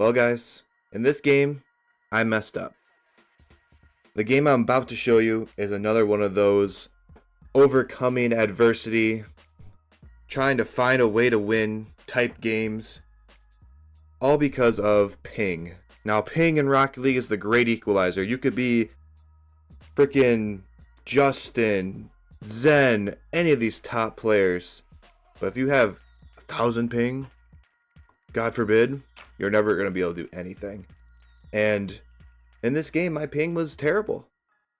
Well, guys, in this game, I messed up. The game I'm about to show you is another one of those overcoming adversity, trying to find a way to win type games, all because of ping. Now, ping in Rocket League is the great equalizer. You could be freaking Justin, Zen, any of these top players, but if you have 1,000 ping, God forbid, you're never going to be able to do anything. And in this game, my ping was terrible.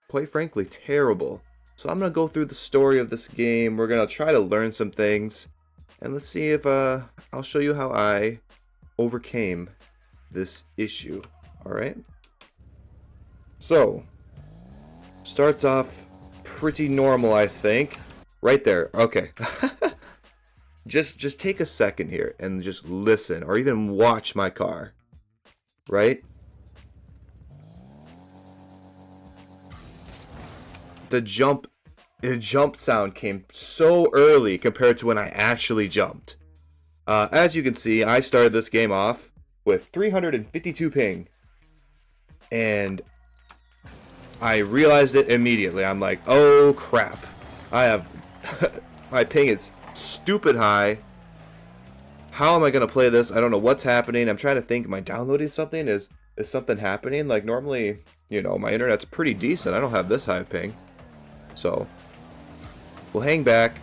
Quite frankly, terrible. So I'm going to go through the story of this game. We're going to try to learn some things. And let's see if I'll show you how I overcame this issue. Alright? So, starts off pretty normal, I think. Right there. Okay. Just take a second here and just listen or even watch my car. Right? The jump sound came so early compared to when I actually jumped. As you can see, I started this game off with 352 ping. And I realized it immediately. I'm like, oh crap. I have... my ping is stupid high. How am I going to play this? I don't know what's happening. I'm trying to think, am I downloading something? Is something happening? Like normally, you know, my internet's pretty decent. I don't have this high ping. So, we'll hang back.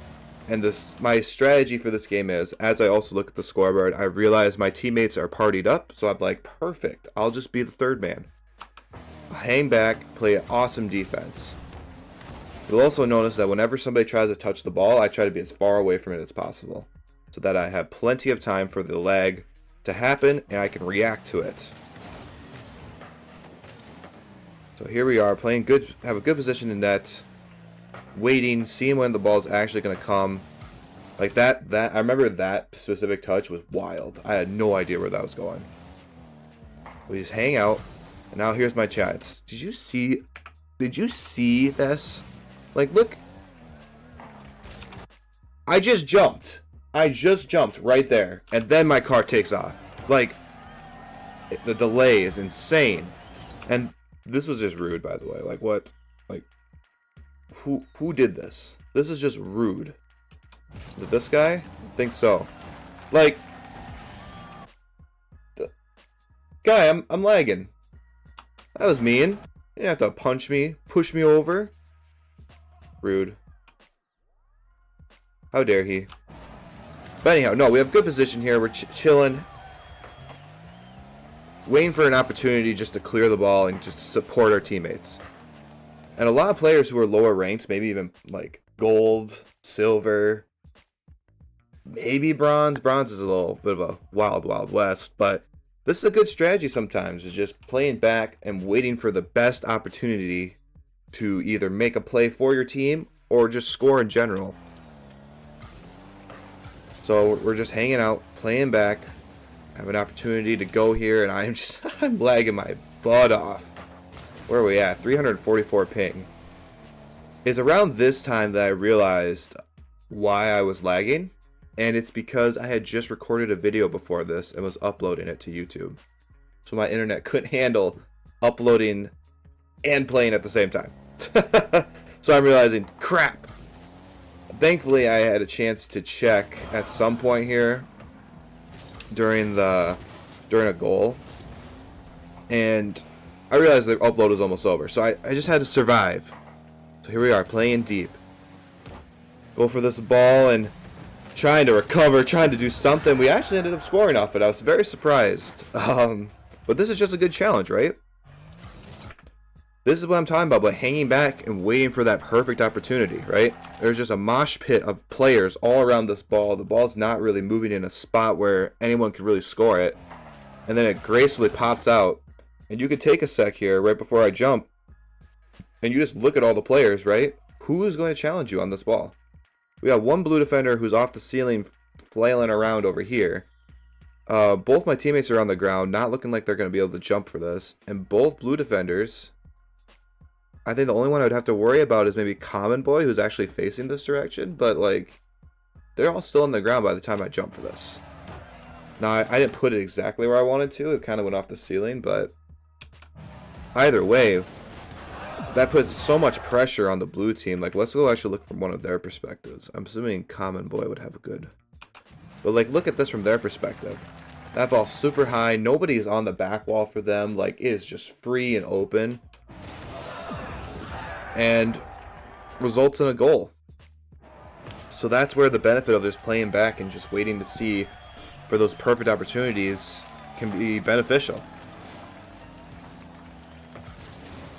And my strategy for this game is, as I also look at the scoreboard, I realize my teammates are partied up. So I'm like, perfect. I'll just be the third man. I'll hang back, play an awesome defense. You'll also notice that whenever somebody tries to touch the ball, I try to be as far away from it as possible, so that I have plenty of time for the lag to happen and I can react to it. So here we are, playing good, have a good position in net, waiting, seeing when the ball is actually going to come. Like that, I remember that specific touch was wild. I had no idea where that was going. We just hang out, and now here's my chats. Did you see this? Like, look. I just jumped right there, and then my car takes off. Like, the delay is insane. And this was just rude, by the way. Like, what? Like, who did this? This is just rude. Is it this guy? I think so. Like, guy, I'm lagging. That was mean. You didn't have to punch me, push me over. Rude. How dare he? But anyhow, no, we have good position here. We're chilling. Waiting for an opportunity just to clear the ball and just support our teammates. And a lot of players who are lower ranks, maybe even like gold, silver, maybe bronze. Bronze is a little bit of a wild west, but this is a good strategy sometimes, is just playing back and waiting for the best opportunity to either make a play for your team or just score in general. So we're just hanging out, playing back, have an opportunity to go here, and I'm lagging my butt off. Where are we at? 344 ping. It's around this time that I realized why I was lagging, and it's because I had just recorded a video before this and was uploading it to YouTube. So my internet couldn't handle uploading and playing at the same time. So I'm realizing, crap. Thankfully, I had a chance to check at some point here during a goal, and I realized the upload was almost over. So I just had to survive. So here we are, playing deep. Go for this ball and trying to recover, trying to do something. We actually ended up scoring off it. I was very surprised. But this is just a good challenge, right? This is what I'm talking about hanging back and waiting for that perfect opportunity, right? There's just a mosh pit of players all around this ball. The ball's not really moving in a spot where anyone could really score it. And then it gracefully pops out. And you could take a sec here right before I jump, and you just look at all the players, right? Who is going to challenge you on this ball? We got one blue defender who's off the ceiling flailing around over here. Both my teammates are on the ground, not looking like they're going to be able to jump for this. And both blue defenders, I think the only one I would have to worry about is maybe Common Boy, who's actually facing this direction. But, like, they're all still on the ground by the time I jump for this. Now, I didn't put it exactly where I wanted to. It kind of went off the ceiling, but either way, that puts so much pressure on the blue team. Like, let's go actually look from one of their perspectives. I'm assuming Common Boy would have a good... But, like, look at this from their perspective. That ball's super high. Nobody's on the back wall for them. Like, it is just free and open. And results in a goal. So that's where the benefit of this playing back and just waiting to see for those perfect opportunities can be beneficial.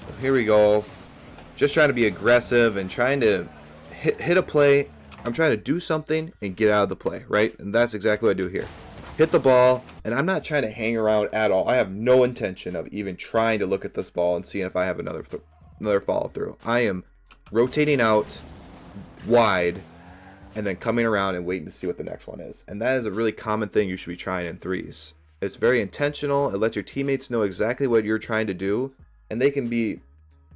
So here we go. Just trying to be aggressive and trying to hit a play. I'm trying to do something and get out of the play, right? And that's exactly what I do here. Hit the ball, and I'm not trying to hang around at all. I have no intention of even trying to look at this ball and seeing if I have another follow through. I am rotating out wide and then coming around and waiting to see what the next one is. And that is a really common thing you should be trying in threes. It's very intentional. It lets your teammates know exactly what you're trying to do, and they can be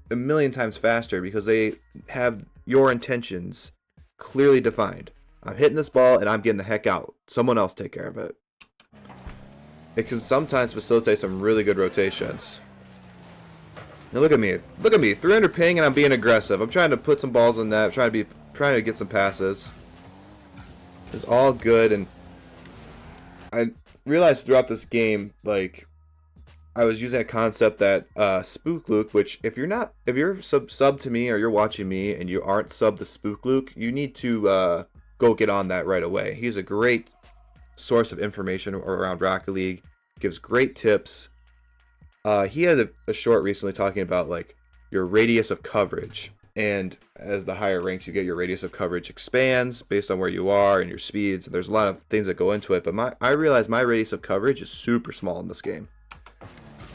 a million times faster because they have your intentions clearly defined. I'm hitting this ball and I'm getting the heck out. Someone else take care of it. It can sometimes facilitate some really good rotations. Now look at me. Look at me. 300 ping and I'm being aggressive. I'm trying to put some balls in that. I'm trying to get some passes. It's all good, and I realized throughout this game, like, I was using a concept that Spook Luke, which if you're sub to me or you're watching me and you aren't sub to Spook Luke, you need to go get on that right away. He's a great source of information around Rocket League, gives great tips. He had a short recently talking about like your radius of coverage, and as the higher ranks you get, your radius of coverage expands based on where you are and your speeds. And there's a lot of things that go into it, but I realize my radius of coverage is super small in this game.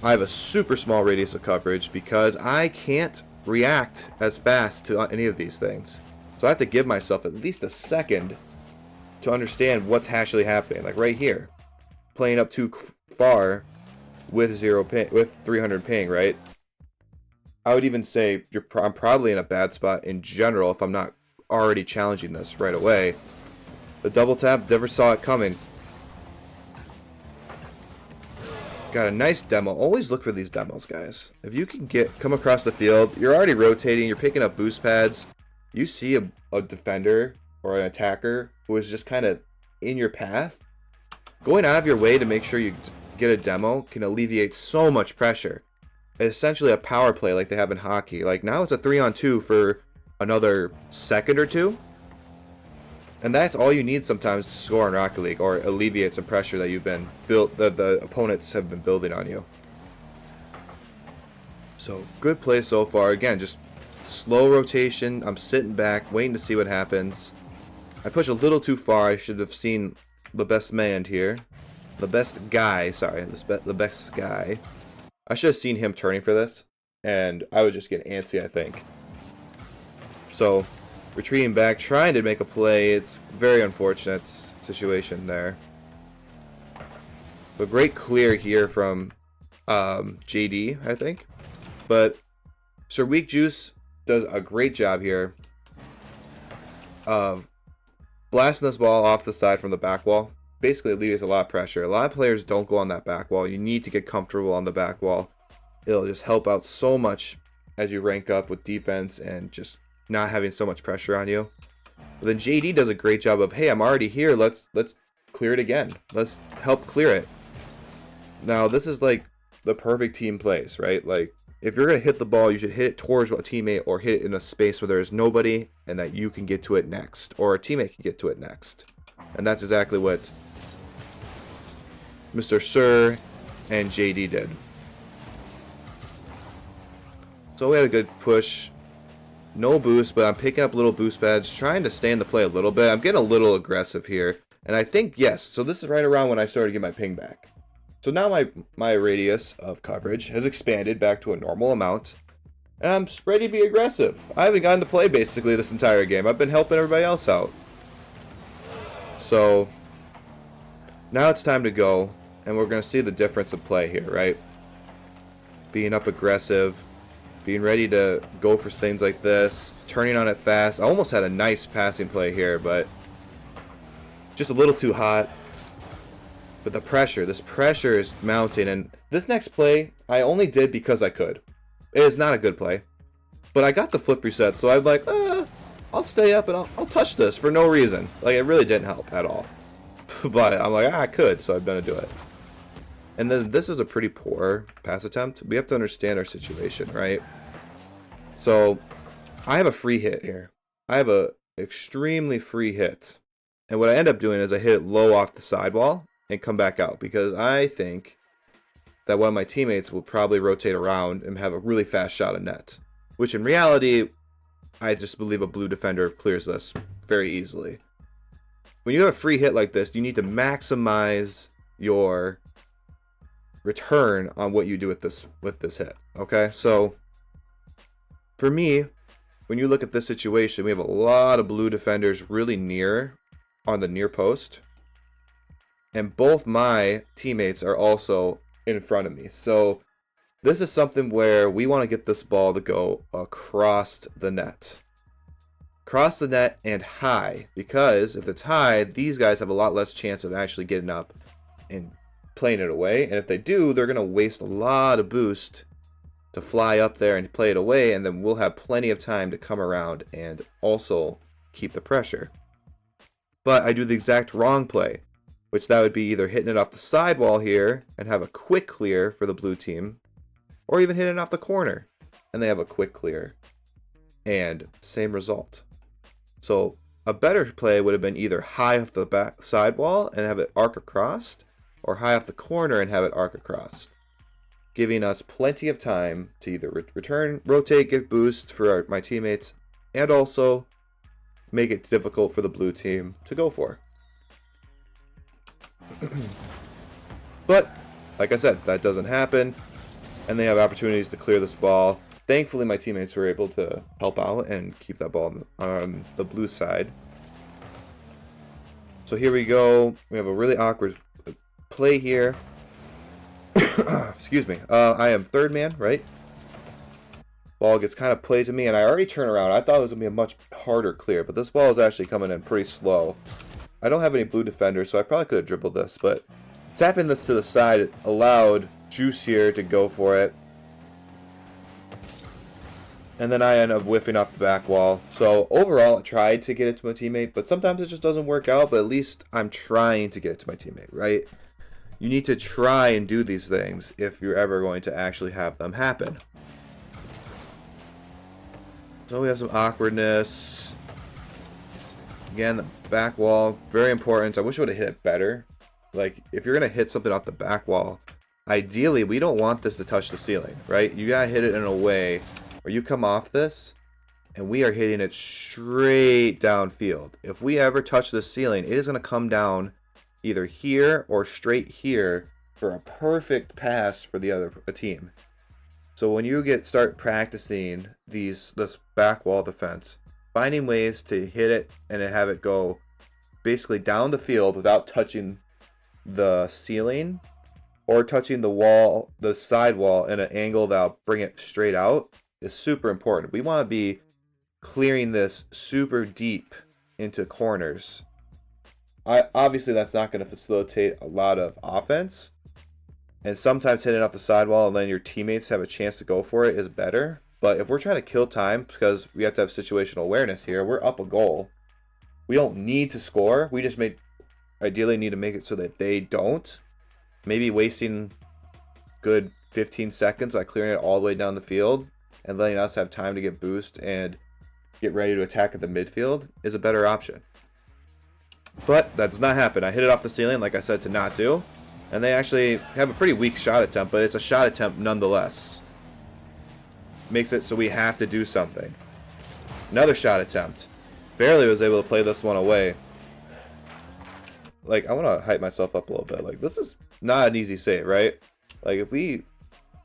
I have a super small radius of coverage because I can't react as fast to any of these things. So I have to give myself at least a second to understand what's actually happening. Like right here, playing up too far with 300 ping, right? I would even say I'm probably in a bad spot in general if I'm not already challenging this right away. The double tap, never saw it coming. Got a nice demo. Always look for these demos, guys. If you can come across the field, you're already rotating, you're picking up boost pads. You see a defender or an attacker who is just kind of in your path. Going out of your way to make sure you get a demo can alleviate so much pressure. It's essentially a power play like they have in hockey. Like now it's a 3-on-2 for another second or two. And that's all you need sometimes to score in Rocket League, or alleviate some pressure that the opponents have been building on you. So good play so far. Again, just slow rotation. I'm sitting back, waiting to see what happens. I push a little too far. I should have seen the best man here. The best guy, sorry. The best guy. I should have seen him turning for this, and I would just get antsy, I think. So, retreating back, trying to make a play. It's a very unfortunate situation there. But great clear here from JD, I think. But Sir Weak Juice does a great job here of blasting this ball off the side from the back wall. Basically, it leaves a lot of pressure. A lot of players don't go on that back wall. You need to get comfortable on the back wall. It'll just help out so much as you rank up with defense and just not having so much pressure on you. But then JD does a great job of, hey, I'm already here. Let's clear it again. Let's help clear it. Now, this is like the perfect team plays, right? Like, if you're going to hit the ball, you should hit it towards a teammate or hit it in a space where there is nobody and that you can get to it next, or a teammate can get to it next. And that's exactly what Mr. Sir and JD did. So we had a good push. No boost, but I'm picking up little boost pads, trying to stay in the play a little bit. I'm getting a little aggressive here. And I think, yes, so this is right around when I started to get my ping back. So now my radius of coverage has expanded back to a normal amount. And I'm ready to be aggressive. I haven't gotten to play basically this entire game. I've been helping everybody else out. So now it's time to go, and we're going to see the difference of play here, right? Being up aggressive, being ready to go for things like this, turning on it fast. I almost had a nice passing play here, but just a little too hot. But the pressure, this pressure is mounting, and this next play, I only did because I could. It is not a good play. But I got the flip reset, so I'm like, I'll stay up and I'll touch this for no reason. Like, it really didn't help at all. But I'm like, I could, so I'm going to do it. And then this is a pretty poor pass attempt. We have to understand our situation, right? So, I have a free hit here. I have a extremely free hit. And what I end up doing is I hit it low off the sidewall and come back out. Because I think that one of my teammates will probably rotate around and have a really fast shot of net. Which in reality, I just believe a blue defender clears this very easily. When you have a free hit like this, you need to maximize your return on what you do with this hit. Okay, so for me, when you look at this situation, we have a lot of blue defenders really near on the near post, and both my teammates are also in front of me. So this is something where we want to get this ball to go across the net. Across the net and high, because if it's high, these guys have a lot less chance of actually getting up and playing it away. And if they do, they're going to waste a lot of boost to fly up there and play it away, and then we'll have plenty of time to come around and also keep the pressure. But I do the exact wrong play, which that would be either hitting it off the sidewall here and have a quick clear for the blue team, or even hitting it off the corner and they have a quick clear, and same result. So a better play would have been either high off the back sidewall and have it arc across, or high off the corner and have it arc across, giving us plenty of time to either return, rotate, get boost for my teammates, and also make it difficult for the blue team to go for. But like I said, that doesn't happen, and they have opportunities to clear this ball. Thankfully, my teammates were able to help out and keep that ball on the blue side. So here we go. We have a really awkward play here. Excuse me. I am third man, right? Ball gets kind of played to me, and I already turn around. I thought it was going to be a much harder clear, but this ball is actually coming in pretty slow. I don't have any blue defenders, so I probably could have dribbled this, but tapping this to the side allowed Juice here to go for it. And then I end up whiffing off the back wall. So overall, I tried to get it to my teammate, but sometimes it just doesn't work out, but at least I'm trying to get it to my teammate, right? You need to try and do these things if you're ever going to actually have them happen. So we have some awkwardness. Again, the back wall, very important. I wish I would have hit it better. Like, if you're going to hit something off the back wall, ideally, we don't want this to touch the ceiling, right? You got to hit it in a way where you come off this, and we are hitting it straight downfield. If we ever touch the ceiling, it is going to come down either here or straight here for a perfect pass for the other team. So when you start practicing this back wall defense, finding ways to hit it and have it go basically down the field without touching the ceiling or touching the wall, the side wall, in an angle that'll bring it straight out is super important. We want to be clearing this super deep into corners. Obviously, that's not going to facilitate a lot of offense. And sometimes hitting off the sidewall and then your teammates have a chance to go for it is better. But if we're trying to kill time, because we have to have situational awareness here, we're up a goal. We don't need to score. We just ideally need to make it so that they don't. Maybe wasting good 15 seconds by clearing it all the way down the field and letting us have time to get boost and get ready to attack at the midfield is a better option. But that does not happen. I hit it off the ceiling like I said to not do. And they actually have a pretty weak shot attempt, but it's a shot attempt nonetheless. Makes it so we have to do something. Another shot attempt. Barely was able to play this one away. Like, I want to hype myself up a little bit. Like, this is not an easy save, right? Like, if we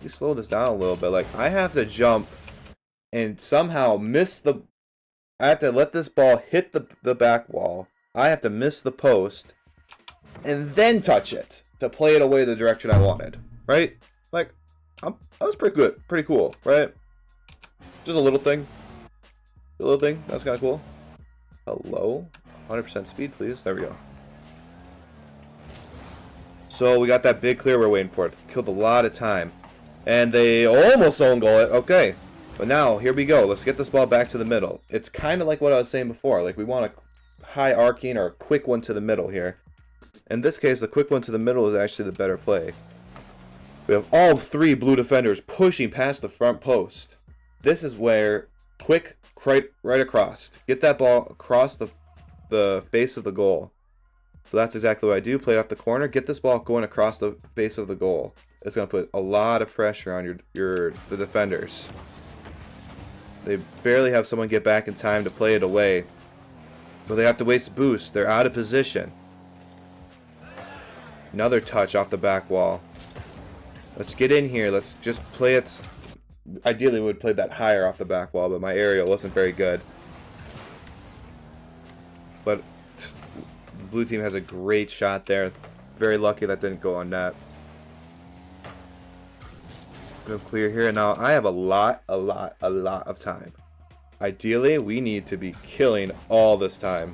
slow this down a little bit, like, I have to jump and somehow miss the... I have to let this ball hit the back wall. I have to miss the post and then touch it to play it away the direction I wanted, right? Like, that was pretty good, pretty cool, right? Just a little thing. A little thing, that's kind of cool. Hello? 100% speed, please. There we go. So we got that big clear we're waiting for. It killed a lot of time. And they almost own goal it. Okay. But now, here we go. Let's get this ball back to the middle. It's kind of like what I was saying before. Like, we want a high arcing or a quick one to the middle here. In this case, the quick one to the middle is actually the better play. We have all 3 blue defenders pushing past the front post. This is where quick right across. Get that ball across the face of the goal. So that's exactly what I do. Play off the corner. Get this ball going across the face of the goal. It's going to put a lot of pressure on the defenders. They barely have someone get back in time to play it away. But they have to waste boosts. They're out of position. Another touch off the back wall. Let's get in here. Let's just play it. Ideally, we would play that higher off the back wall, but my aerial wasn't very good. But the blue team has a great shot there. Very lucky that didn't go on net. Go clear here. Now, I have a lot of time. Ideally, we need to be killing all this time.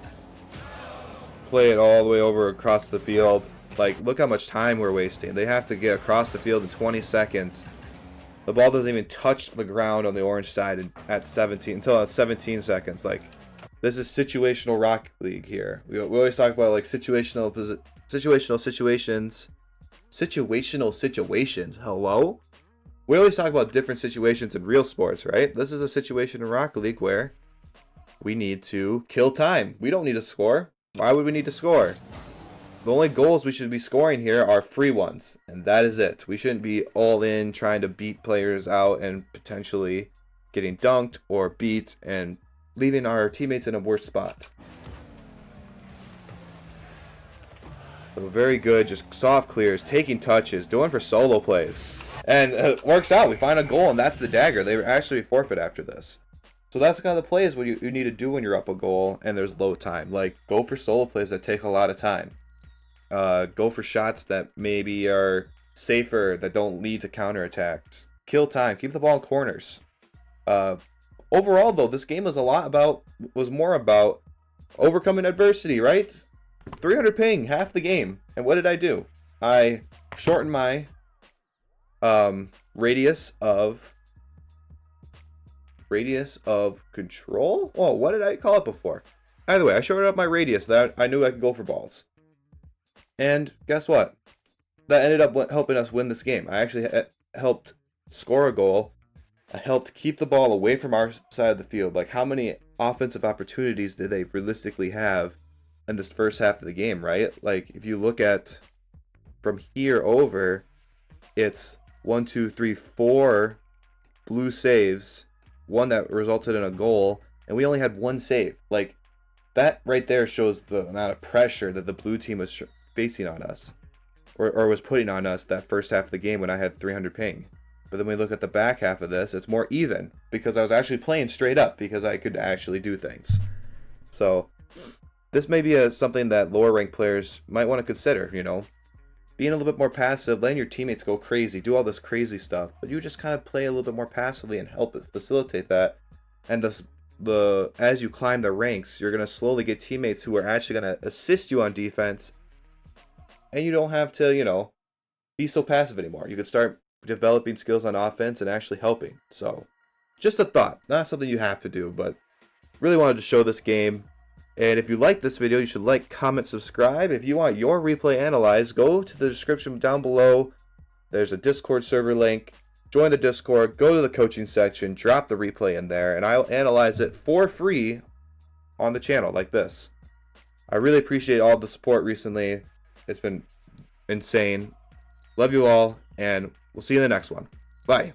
Play it all the way over across the field. Like, look how much time we're wasting. They have to get across the field in 20 seconds. The ball doesn't even touch the ground on the orange side at 17 until 17 seconds. Like, this is situational Rocket League here. We always talk about like situational situations. Hello? We always talk about different situations in real sports, right? This is a situation in Rocket League where we need to kill time. We don't need to score. Why would we need to score? The only goals we should be scoring here are free ones, and that is it. We shouldn't be all in trying to beat players out and potentially getting dunked or beat and leaving our teammates in a worse spot. So very good, just soft clears, taking touches, doing for solo plays. And it works out. We find a goal, and that's the dagger. They actually forfeit after this. So that's the kind of the plays what you need to do when you're up a goal and there's low time. Like, go for solo plays that take a lot of time. Go for shots that maybe are safer, that don't lead to counterattacks. Kill time. Keep the ball in corners. Overall, though, this game was more about overcoming adversity, right? 300 ping, half the game. And what did I do? I shortened my radius of control? Oh, what did I call it before? Either way, I shortened up my radius that I knew I could go for balls. And guess what? That ended up helping us win this game. I actually helped score a goal. I helped keep the ball away from our side of the field. Like, how many offensive opportunities did they realistically have in this first half of the game, right? Like, if you look at from here over, it's 1, 2, 3, 4 blue saves, one that resulted in a goal, and we only had one save. Like, that right there shows the amount of pressure that the blue team was facing on us, or was putting on us that first half of the game when I had 300 ping. But then we look at the back half of this, it's more even because I was actually playing straight up because I could actually do things. So this may be something that lower ranked players might want to consider, you know, being a little bit more passive, letting your teammates go crazy, do all this crazy stuff, but you just kind of play a little bit more passively and help it facilitate that. And as you climb the ranks, you're going to slowly get teammates who are actually going to assist you on defense. And you don't have to, you know, be so passive anymore. You can start developing skills on offense and actually helping. So, just a thought. Not something you have to do, but really wanted to show this game. And if you like this video, you should like, comment, subscribe. If you want your replay analyzed, go to the description down below. There's a Discord server link. Join the Discord, go to the coaching section, drop the replay in there, and I'll analyze it for free on the channel like this. I really appreciate all the support recently. It's been insane. Love you all, and we'll see you in the next one. Bye.